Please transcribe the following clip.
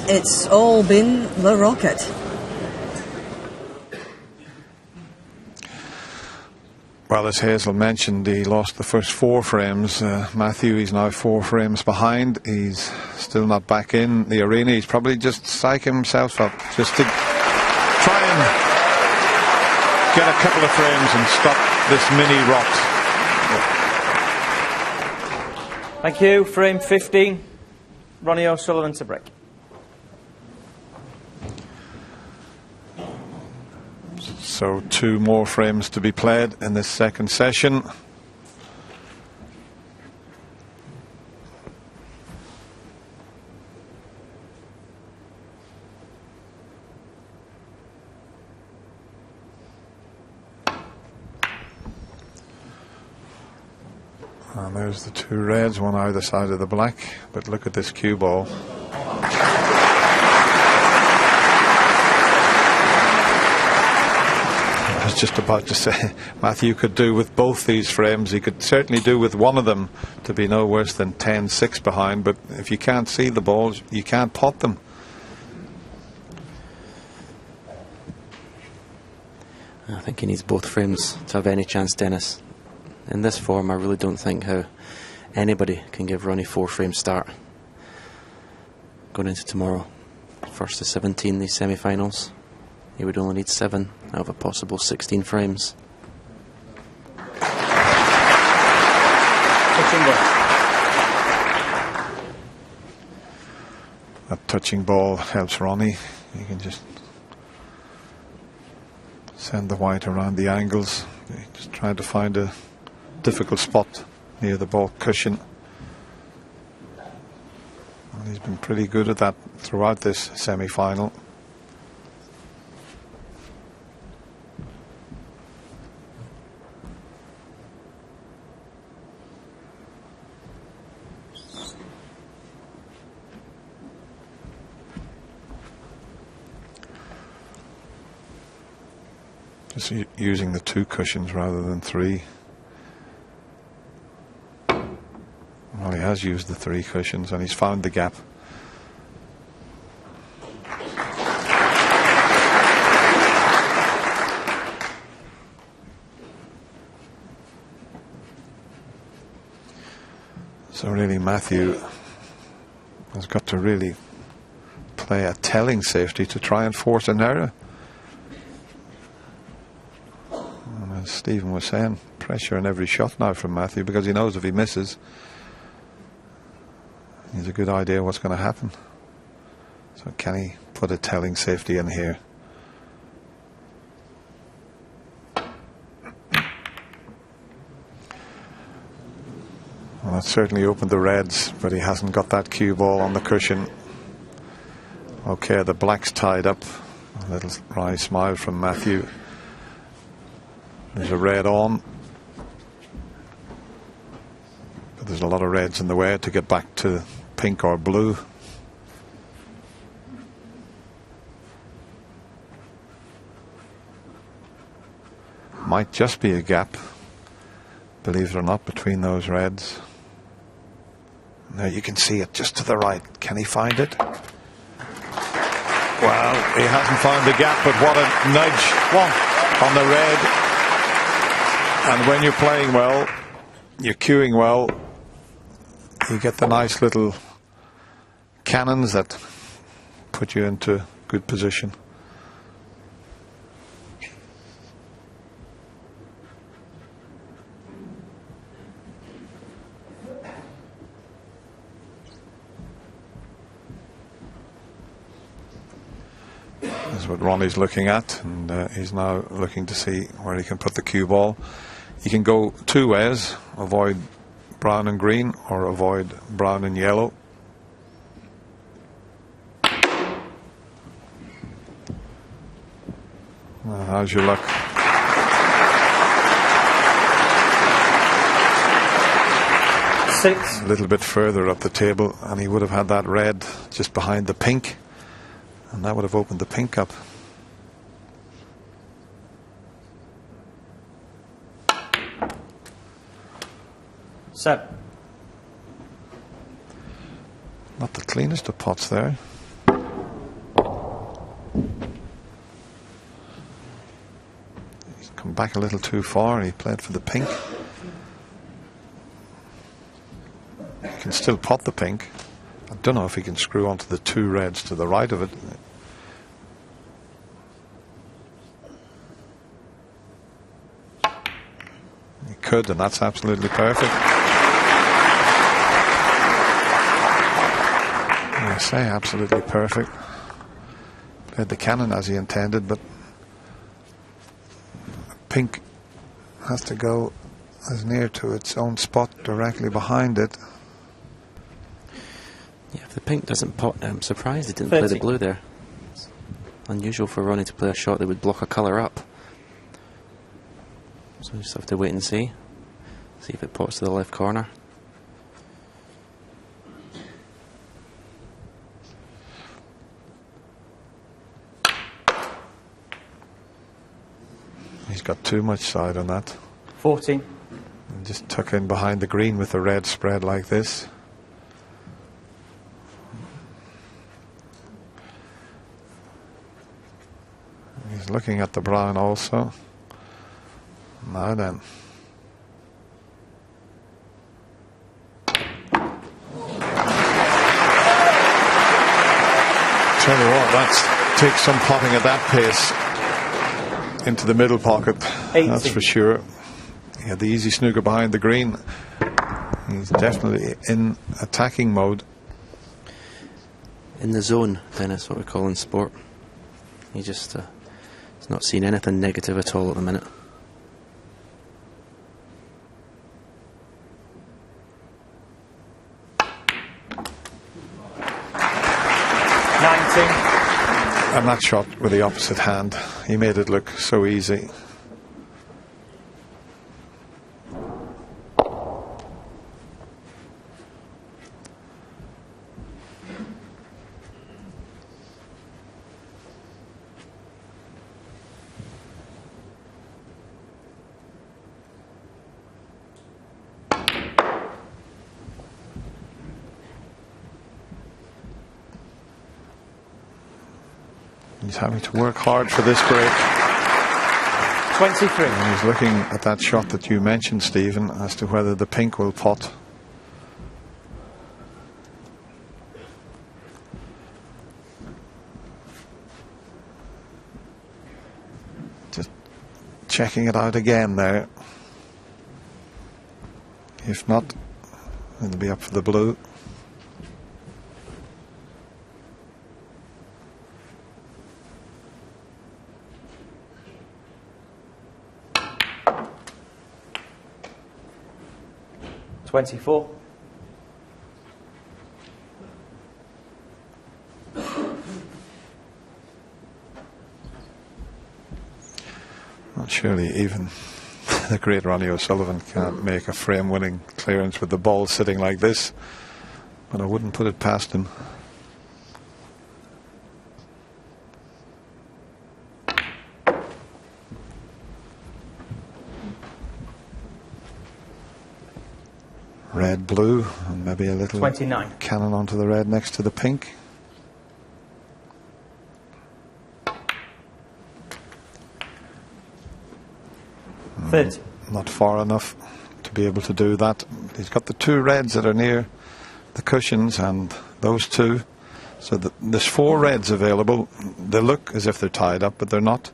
it's all been the rocket. Well, as Hazel mentioned, he lost the first 4 frames. Matthew, he's now 4 frames behind. He's still not back in the arena. He's probably just psyching himself up just to try and get a couple of frames and stop this mini rot. Thank you. Frame 15. Ronnie O'Sullivan to break. So 2 more frames to be played in this second session. And there's the 2 reds, one either side of the black. But look at this cue ball. I was just about to say, Matthew could do with both these frames. He could certainly do with one of them to be no worse than 10-6 behind. But if you can't see the balls, you can't pot them. I think he needs both frames to have any chance, Dennis. In this form, I really don't think how anybody can give Ronnie 4-frame start going into tomorrow. First to 17, these semi-finals. He would only need 7 out of a possible 16 frames. That touching ball helps Ronnie. He can just send the white around the angles. Just trying to find a difficult spot near the ball cushion. And he's been pretty good at that throughout this semi-final. Just using the 2 cushions rather than 3. Well, he has used the 3 cushions and he's found the gap. So really Matthew has got to really play a telling safety to try and force an error. And as Stephen was saying, pressure on every shot now from Matthew, because he knows if he misses, he's a good idea what's going to happen. So can he put a telling safety in here? Well, that certainly opened the reds, but he hasn't got that cue ball on the cushion. Okay, the black's tied up. A little wry smile from Matthew. There's a red on. But there's a lot of reds in the way to get back to pink or blue. Might just be a gap, believe it or not, between those reds. Now you can see it just to the right. Can he find it? Well, he hasn't found the gap, but what a nudge on the red. And when you're playing well, you're cueing well, you get the nice little cannons that put you into good position. That's what Ronnie's looking at, and he's now looking to see where he can put the cue ball. You can go 2 ways: avoid brown and green or avoid brown and yellow. Well, how's your luck? Six. A little bit further up the table and he would have had that red just behind the pink, and that would have opened the pink up. Seven. Not the cleanest of pots there. back a little too far. He played for the pink. He can still pot the pink. I don't know if he can screw onto the 2 reds to the right of it. He could, and that's absolutely perfect. I say absolutely perfect. Played the cannon as he intended, but pink has to go as near to its own spot directly behind it. Yeah, if the pink doesn't pot, I'm surprised he didn't 30. play the blue there. It's unusual for Ronnie to play a shot that would block a colour up. So we just have to wait and see. See if it pots to the left corner. He's got too much side on that. 14. And just tuck in behind the green with the red spread like this. He's looking at the brown also. Now then. Tell you what, that takes some potting at that pace into the middle pocket. 80. That's for sure. He had the easy snooker behind the green. He's definitely in attacking mode. In the zone, then, is what we call in sport. He just he's not seen anything negative at all at the minute. And that shot with the opposite hand, he made it look so easy. He's having to work hard for this break. 23. And he's looking at that shot that you mentioned, Stephen, as to whether the pink will pot. Just checking it out again there. If not, it'll be up for the blue. $24. Well, surely even the great Ronnie O'Sullivan can't make a frame-winning clearance with the ball sitting like this, but I wouldn't put it past him. Red, blue, and maybe a little 29. cannon onto the red next to the pink. Not far enough to be able to do that. He's got the 2 reds that are near the cushions and those 2. So there's 4 reds available. They look as if they're tied up, but they're not.